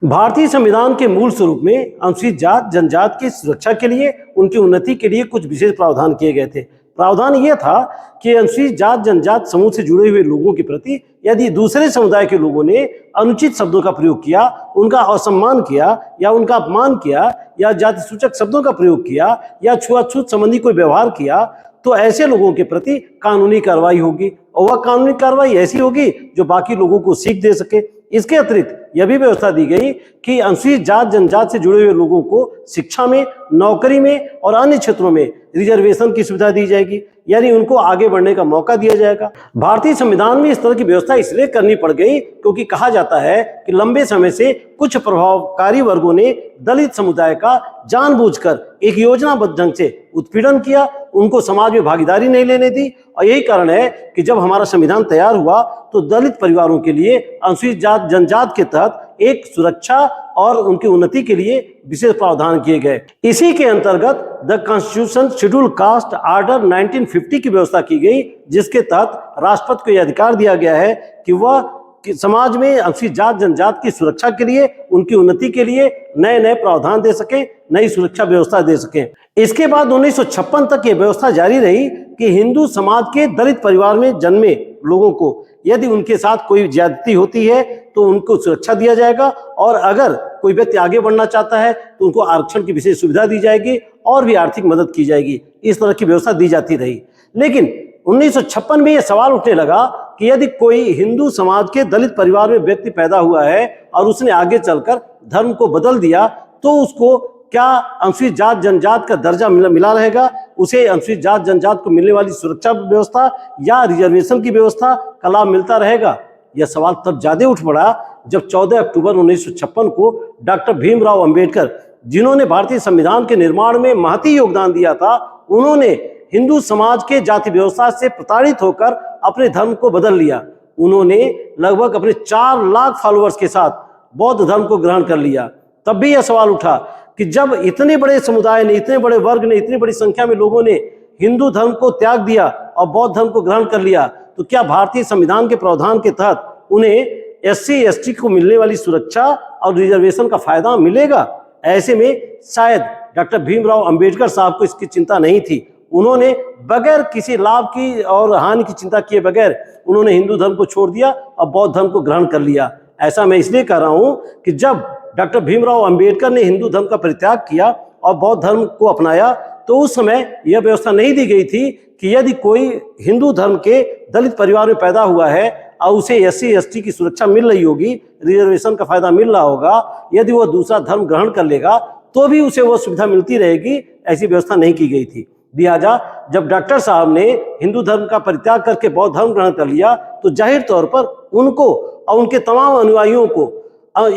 भारतीय संविधान के मूल स्वरूप में अनुसूचित जात जनजात की सुरक्षा के लिए, उनकी उन्नति के लिए कुछ विशेष प्रावधान किए गए थे। प्रावधान यह था कि अनुसूचित जात जनजात समूह से जुड़े हुए लोगों के प्रति यदि दूसरे समुदाय के लोगों ने अनुचित शब्दों का प्रयोग किया, उनका असम्मान किया या उनका अपमान किया या जाति सूचक शब्दों का प्रयोग किया या छुआछूत संबंधी कोई व्यवहार किया, तो ऐसे लोगों के प्रति कानूनी कार्रवाई होगी और वह कानूनी कार्रवाई ऐसी होगी जो बाकी लोगों को सीख दे सके। इसके अतिरिक्त यह भी व्यवस्था दी गई कि अनुसूचित जात जनजात से जुड़े हुए लोगों को शिक्षा में, नौकरी में और अन्य क्षेत्रों में रिजर्वेशन की सुविधा दी जाएगी, यानी उनको आगे बढ़ने का मौका दिया जाएगा। भारतीय संविधान में इस तरह की व्यवस्था इसलिए करनी पड़ गई क्योंकि कहा जाता है कि लंबे समय से कुछ प्रभावकारी वर्गों ने दलित समुदाय का जानबूझकर एक योजनाबद्ध ढंग से उत्पीड़न किया, उनको समाज में भागीदारी नहीं लेने दी। और यही कारण है कि जब हमारा संविधान तैयार हुआ तो दलित परिवारों के लिए अनुसूचित जात जनजात के तहत एक सुरक्षा और उनकी उन्नति के लिए विशेष प्रावधान किए गए। इसी के अंतर्गत the constitution schedule caste order 1950 की व्यवस्था की गई, जिसके तहत राष्ट्रपति को यह अधिकार दिया गया है कि वह समाज में अनुसूचित जात जनजात की सुरक्षा के लिए, उनकी उन्नति के लिए नए नए प्रावधान दे सकें, नई सुरक्षा व्यवस्था दे सकें। इसके बाद 1956 तक यह व्यवस्था जारी रही कि हिंदू समाज के दलित परिवार में जन्मे लोगों को यदि उनके साथ कोई ज्यादती होती है तो उनको सुरक्षा दिया जाएगा, और अगर कोई व्यक्ति आगे बढ़ना चाहता है तो उनको आरक्षण की विशेष सुविधा दी जाएगी और भी आर्थिक मदद की जाएगी। इस तरह की व्यवस्था दी जाती रही। लेकिन 1956 में यह सवाल उठने लगा कि यदि कोई हिंदू समाज के दलित परिवार में व्यक्ति पैदा हुआ है और उसने आगे चलकर धर्म को बदल दिया, तो उसको क्या अनुसूचित जात जनजात का दर्जा मिला रहेगा, उसे अनुसूचित जात जनजात को मिलने वाली सुरक्षा व्यवस्था या रिजर्वेशन की व्यवस्था का लाभ मिलता रहेगा। यह सवाल तब ज्यादा उठ पड़ा जब 14 अक्टूबर 1956 को डॉक्टर भीमराव अंबेडकर, जिन्होंने भारतीय संविधान के निर्माण में महती योगदान दिया था, उन्होंने हिंदू समाज के जाति व्यवस्था से प्रताड़ित होकर अपने धर्म को बदल लिया। उन्होंने लगभग अपने 4 लाख फॉलोअर्स के साथ बौद्ध धर्म को ग्रहण कर लिया। तब भी यह सवाल उठा कि जब इतने बड़े समुदाय ने, इतने बड़े वर्ग ने, इतनी बड़ी संख्या में लोगों ने हिंदू धर्म को त्याग दिया और बौद्ध धर्म को ग्रहण कर लिया, तो क्या भारतीय संविधान के प्रावधान के तहत उन्हें SC ST को मिलने वाली सुरक्षा और रिजर्वेशन का फायदा मिलेगा? ऐसे में शायद डॉक्टर भीमराव अंबेडकर साहब को इसकी चिंता नहीं थी। उन्होंने बगैर किसी लाभ की और हानि की चिंता किए बगैर उन्होंने हिंदू धर्म को छोड़ दिया और बौद्ध धर्म को ग्रहण कर लिया। ऐसा मैं इसलिए कह रहा हूं कि जब डॉक्टर भीमराव अंबेडकर ने हिंदू धर्म का परित्याग किया और बौद्ध धर्म को अपनाया, तो उस समय यह व्यवस्था नहीं दी गई थी कि यदि कोई हिंदू धर्म के दलित परिवार में पैदा हुआ है और उसे SC ST की सुरक्षा मिल रही होगी, रिजर्वेशन का फायदा मिल रहा होगा, यदि वह दूसरा धर्म ग्रहण कर लेगा तो भी उसे वह सुविधा मिलती रहेगी। ऐसी व्यवस्था नहीं की गई थी। लिहाजा जब डॉक्टर साहब ने हिंदू धर्म का परित्याग करके बौद्ध धर्म ग्रहण कर लिया, तो जाहिर तौर पर उनको और उनके तमाम अनुयायियों को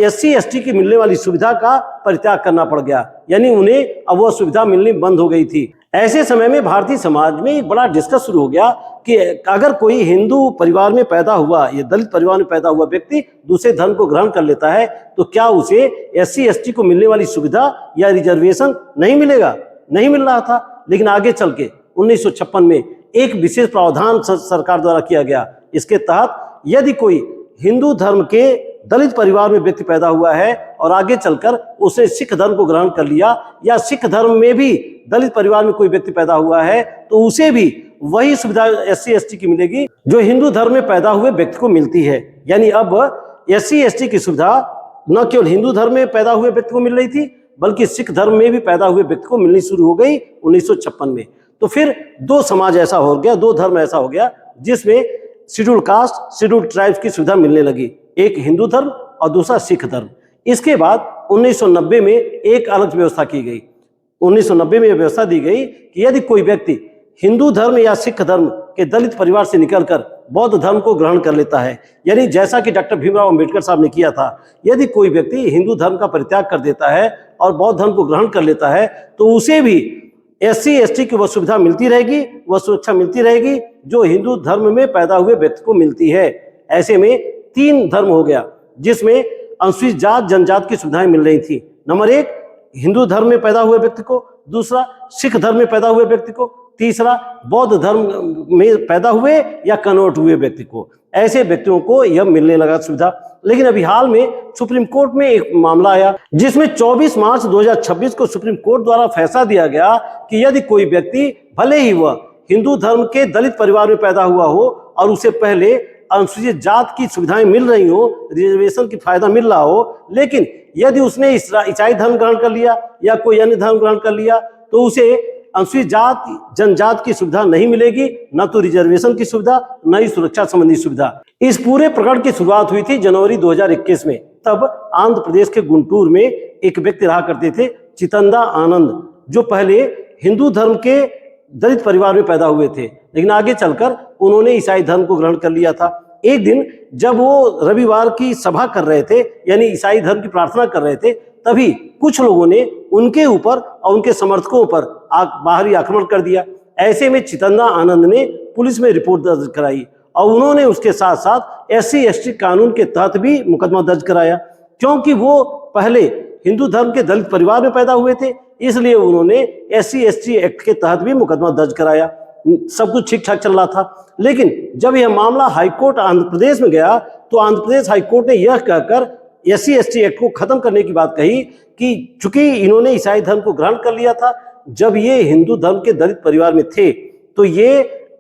SC ST की मिलने वाली सुविधा का परित्याग करना पड़ गया, यानी उन्हें अब वह सुविधा मिलनी बंद हो गई थी। ऐसे समय में भारतीय समाज में एक बड़ा डिस्कस शुरू हो गया कि अगर कोई हिंदू परिवार में पैदा हुआ या दलित परिवार में पैदा हुआ व्यक्ति दूसरे धर्म को ग्रहण कर लेता है, तो क्या उसे SC ST को मिलने वाली सुविधा या रिजर्वेशन नहीं मिलेगा? नहीं मिल रहा था। लेकिन आगे चल के 1956 में एक विशेष प्रावधान सरकार द्वारा किया गया। इसके तहत यदि कोई हिंदू धर्म के दलित परिवार में व्यक्ति पैदा हुआ है और आगे चलकर उसने सिख धर्म को ग्रहण कर लिया, या सिख धर्म में भी दलित परिवार में कोई व्यक्ति पैदा हुआ है, तो उसे भी वही सुविधा SC ST की मिलेगी जो हिंदू धर्म में पैदा हुए व्यक्ति को मिलती है। यानी अब SC ST की सुविधा न केवल हिंदू धर्म में पैदा हुए व्यक्ति को मिल रही थी, बल्कि सिख धर्म में भी पैदा हुए व्यक्ति को मिलनी शुरू हो गई 1956 में। तो फिर 2 समाज ऐसा हो गया, 2 धर्म ऐसा हो गया जिसमें शेड्यूल कास्ट, शेड्यूल ट्राइब्स की सुविधा मिलने लगी, एक हिंदू धर्म और दूसरा सिख धर्म। इसके बाद 1990 में एक अलग व्यवस्था की गई। 1990 में यह व्यवस्था दी गई कि यदि कोई व्यक्ति हिंदू धर्म या सिख धर्म के दलित परिवार से निकलकर बौद्ध धर्म को ग्रहण कर लेता है, यानी जैसा कि डॉक्टर भीमराव अंबेडकर साहब ने किया था, यदि कोई व्यक्ति हिंदू धर्म का परित्याग कर देता है और बौद्ध धर्म को ग्रहण कर लेता है, तो उसे भी SC ST की वह सुविधा मिलती रहेगी, वह सुरक्षा मिलती रहेगी जो हिंदू धर्म में पैदा हुए व्यक्ति को मिलती है। ऐसे में 3 धर्म हो गया जिसमें अनुसूचित जात जनजात की सुविधाएं मिल रही थी। नंबर 1 हिंदू धर्म में पैदा हुए व्यक्ति को, दूसरा सिख धर्म में पैदा हुए व्यक्ति को, तीसरा बौद्ध धर्म में पैदा हुए या कन्वर्ट हुए व्यक्ति को, ऐसे व्यक्तियों को यह मिलने लगा सुविधा। लेकिन अभी हाल में सुप्रीम कोर्ट में एक मामला आया जिसमें 24 मार्च 2026 को सुप्रीम कोर्ट द्वारा फैसला दिया गया कि यदि कोई व्यक्ति भले ही वह हिंदू धर्म के दलित परिवार में पैदा हुआ हो और उसे पहले अनुसूचित जात की सुविधाएं मिल रही हो, रिजर्वेशन की फायदा मिल रहा हो, लेकिन यदि उसने ईसाई धर्म ग्रहण कर लिया या कोई अन्य धर्म ग्रहण कर लिया तो उसे अनुसूचित जात जनजात की सुविधा नहीं मिलेगी, न तो रिजर्वेशन की सुविधा न ही सुरक्षा संबंधी सुविधा। इस पूरे प्रकरण की शुरुआत हुई थी जनवरी 2021 में। तब आंध्र प्रदेश के गुंटूर में एक व्यक्ति रहा करते थे चितंदा आनंद, जो पहले हिंदू धर्म के दलित परिवार में पैदा हुए थे, लेकिन आगे चलकर उन्होंने ईसाई धर्म को ग्रहण कर लिया था। एक दिन जब वो रविवार की सभा कर रहे थे, यानी ईसाई धर्म की प्रार्थना कर रहे थे, तभी कुछ लोगों ने उनके ऊपर और उनके समर्थकों पर बाहरी आक्रमण कर दिया। ऐसे में चितंदा आनंद ने पुलिस में रिपोर्ट दर्ज कराई और उन्होंने उसके साथ साथ SC/ST कानून के तहत भी मुकदमा दर्ज कराया। क्योंकि वो पहले हिंदू धर्म के दलित परिवार में पैदा हुए थे, इसलिए उन्होंने SC/ST एक्ट के तहत भी मुकदमा दर्ज कराया। सब कुछ ठीक ठाक चल रहा था। लेकिन जब यह मामला हाईकोर्ट आंध्र प्रदेश में गया तो आंध्र प्रदेश हाईकोर्ट ने यह कहकर SC/ST एक्ट को खत्म करने की बात कही कि चूंकि इन्होंने ईसाई धर्म को ग्रहण कर लिया था जब ये हिंदू धर्म के दलित परिवार में थे, तो ये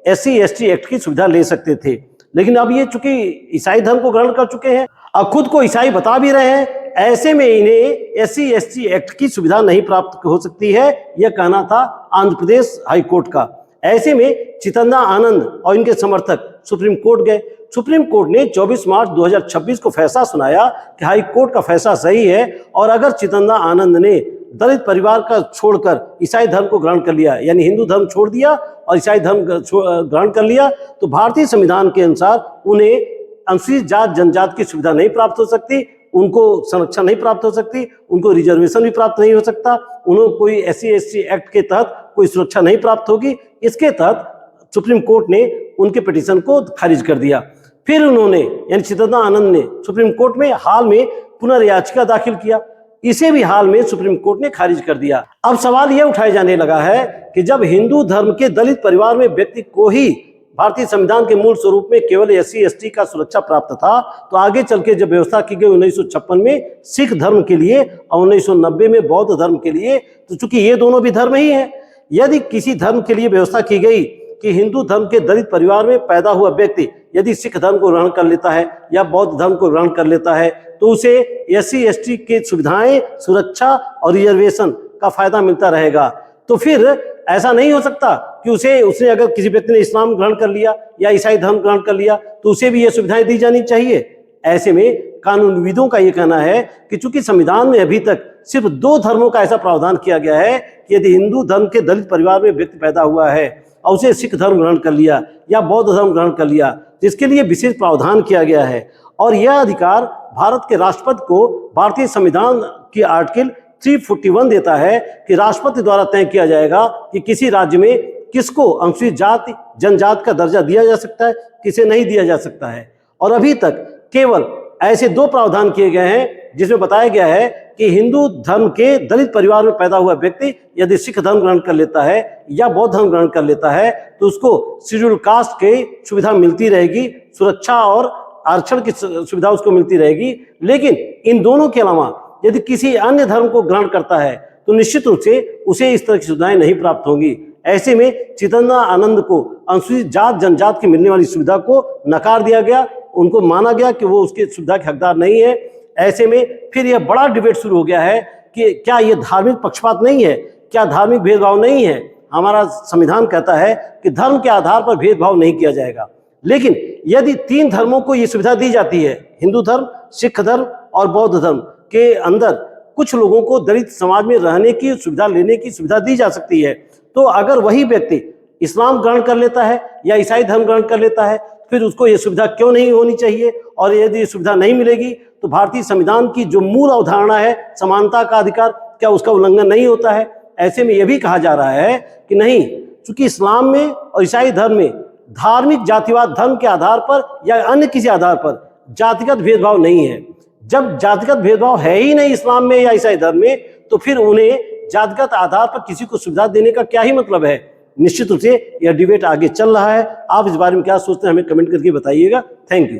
SC/ST एक्ट की सुविधा ले सकते थे। लेकिन अब ये चूंकि ईसाई धर्म को ग्रहण कर चुके हैं और खुद को ईसाई बता भी रहे हैं, ऐसे में इन्हें SC/ST एक्ट की सुविधा नहीं प्राप्त हो सकती है, यह कहना था आंध्र प्रदेश हाईकोर्ट का। ऐसे में चितंदा आनंद और इनके समर्थक सुप्रीम कोर्ट गए। सुप्रीम कोर्ट ने 24 मार्च 2026 को फैसला सुनाया कि हाई कोर्ट का फैसला सही है और अगर चितंदा आनंद ने दलित परिवार का छोड़कर ईसाई धर्म को ग्रहण कर लिया, यानी हिंदू धर्म छोड़ दिया और ईसाई धर्म ग्रहण कर लिया, तो भारतीय संविधान के अनुसार उन्हें अनुसूचित जात जनजात की सुविधा नहीं प्राप्त हो सकती, उनको संरक्षण नहीं प्राप्त हो सकती, उनको रिजर्वेशन भी प्राप्त नहीं हो सकता, उन्हें कोई SC/ST एक्ट के तहत कोई सुरक्षा नहीं प्राप्त होगी। इसके तहत सुप्रीम कोर्ट ने उनके पिटीशन को खारिज कर दिया। फिर उन्होंने यानी चितंदा आनंद ने सुप्रीम कोर्ट में हाल में पुनर्याचिका दाखिल किया, इसे भी हाल में सुप्रीम कोर्ट ने खारिज कर दिया। अब सवाल यह उठाया जाने लगा है कि जब हिंदू धर्म के दलित परिवार में व्यक्ति को ही भारतीय संविधान के मूल स्वरूप में केवल SC/ST का सुरक्षा प्राप्त था, तो आगे चल के जब व्यवस्था की गई 1956 में सिख धर्म के लिए और 1990 में बौद्ध धर्म के लिए, तो चूंकि ये दोनों भी धर्म ही है, यदि किसी धर्म के लिए व्यवस्था की गई कि हिंदू धर्म के दलित परिवार में पैदा हुआ व्यक्ति यदि सिख धर्म को ग्रहण कर लेता है या बौद्ध धर्म को ग्रहण कर लेता है तो उसे SC/ST की सुविधाएं, सुरक्षा और रिजर्वेशन का फायदा मिलता रहेगा। तो फिर ऐसा नहीं हो सकता कि उसने अगर किसी व्यक्ति ने इस्लाम ग्रहण कर लिया या ईसाई धर्म ग्रहण कर लिया तो उसे भी ये सुविधाएं दी जानी चाहिए। ऐसे में कानूनविदों का ये कहना है कि चूंकि संविधान में अभी तक सिर्फ 2 धर्मों का ऐसा प्रावधान किया गया है कि यदि हिंदू धर्म के दलित परिवार में व्यक्ति पैदा हुआ है और उसे सिख धर्म ग्रहण कर लिया या बौद्ध धर्म ग्रहण कर लिया, जिसके लिए विशेष प्रावधान किया गया है, और यह अधिकार भारत के राष्ट्रपति को भारतीय संविधान की आर्टिकल 341 देता है कि राष्ट्रपति द्वारा तय किया जाएगा कि किसी राज्य में किसको अनुसूचित जाति जनजात का दर्जा दिया जा सकता है, किसे नहीं दिया जा सकता है। और अभी तक केवल ऐसे 2 प्रावधान किए गए हैं जिसमें बताया गया है कि हिंदू धर्म के दलित परिवार में पैदा हुआ व्यक्ति यदि सिख धर्म ग्रहण कर लेता है या बौद्ध धर्म ग्रहण कर लेता है तो उसको शेड्यूल कास्ट की सुविधा मिलती रहेगी, सुरक्षा और आरक्षण की सुविधा उसको मिलती रहेगी। लेकिन इन दोनों के अलावा यदि किसी अन्य धर्म को ग्रहण करता है तो निश्चित रूप से उसे इस तरह की सुविधाएं नहीं प्राप्त होंगी। ऐसे में चितंदा आनंद को अनुसूचित जात जनजात की मिलने वाली सुविधा को नकार दिया गया, उनको माना गया कि वो उसकी सुविधा के हकदार नहीं है। ऐसे में फिर यह बड़ा डिबेट शुरू हो गया है कि क्या यह धार्मिक पक्षपात नहीं है, क्या धार्मिक भेदभाव नहीं है। हमारा संविधान कहता है कि धर्म के आधार पर भेदभाव नहीं किया जाएगा, लेकिन यदि 3 धर्मों को ये सुविधा दी जाती है, हिंदू धर्म, सिख धर्म और बौद्ध धर्म के अंदर कुछ लोगों को दलित समाज में रहने की सुविधा, लेने की सुविधा दी जा सकती है, तो अगर वही व्यक्ति इस्लाम ग्रहण कर लेता है या ईसाई धर्म ग्रहण कर लेता है फिर उसको ये सुविधा क्यों नहीं होनी चाहिए। और यदि ये सुविधा नहीं मिलेगी तो भारतीय संविधान की जो मूल अवधारणा है समानता का अधिकार, क्या उसका उल्लंघन नहीं होता है। ऐसे में यह भी कहा जा रहा है कि नहीं, चूंकि इस्लाम में और ईसाई धर्म में धार्मिक जातिवाद धर्म के आधार पर या अन्य किसी आधार पर जातिगत भेदभाव नहीं है। जब जातिगत भेदभाव है ही नहीं इस्लाम में या ईसाई धर्म में, तो फिर उन्हें जातिगत आधार पर किसी को सुविधा देने का क्या ही मतलब है। निश्चित रूप से यह डिबेट आगे चल रहा है। आप इस बारे में क्या सोचते हैं हमें कमेंट करके बताइएगा। Thank you.